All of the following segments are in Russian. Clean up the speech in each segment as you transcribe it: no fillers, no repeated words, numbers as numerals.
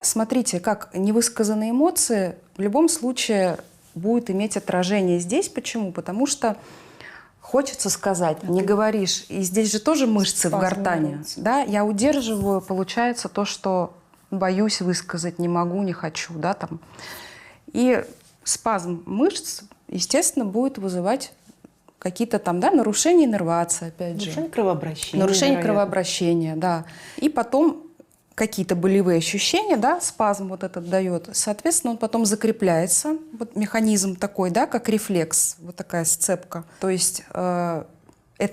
Смотрите, как невысказанные эмоции в любом случае будут иметь отражение здесь. Почему? Потому что хочется сказать, не говоришь. И здесь же тоже мышцы в гортани. Да? Я удерживаю, получается то, что боюсь высказать, не могу, не хочу. Да, там. И спазм мышц, естественно, будет вызывать какие-то там, да, нарушения иннервации, опять же. Нарушение кровообращения. Нарушение вероятно. кровообращения, да. И потом какие-то болевые ощущения, да, спазм вот этот дает. Соответственно, он потом закрепляется. Вот механизм такой, да, как рефлекс, вот такая сцепка. То есть эта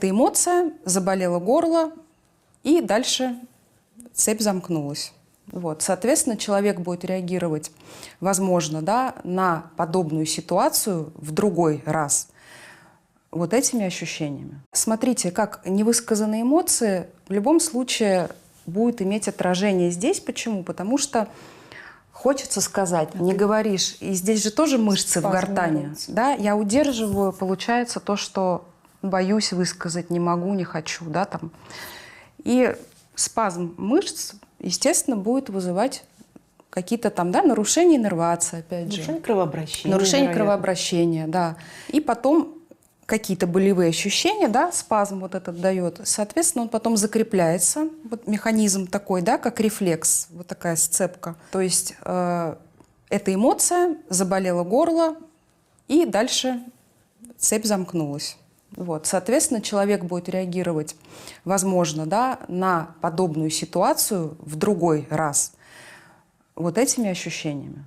эмоция, заболело горло, и дальше цепь замкнулась. Вот. Соответственно, человек будет реагировать, возможно, да, на подобную ситуацию в другой раз вот этими ощущениями. Смотрите, как невысказанные эмоции в любом случае будут иметь отражение здесь. Почему? Потому что хочется сказать, не говоришь. И здесь же тоже мышцы в гортани. Да? Я удерживаю, получается то, что боюсь высказать, не могу, не хочу. Да, там. И спазм мышц, естественно, будет вызывать какие-то там, да, нарушения иннервации, опять же. Нарушение кровообращения. Нарушение вероятно. кровообращения, да. И потом какие-то болевые ощущения, да, спазм вот этот дает. Соответственно, он потом закрепляется. Вот механизм такой, да, как рефлекс, вот такая сцепка. То есть эта эмоция, заболело горло, и дальше цепь замкнулась. Вот. Соответственно, человек будет реагировать, возможно, да, на подобную ситуацию в другой раз вот этими ощущениями.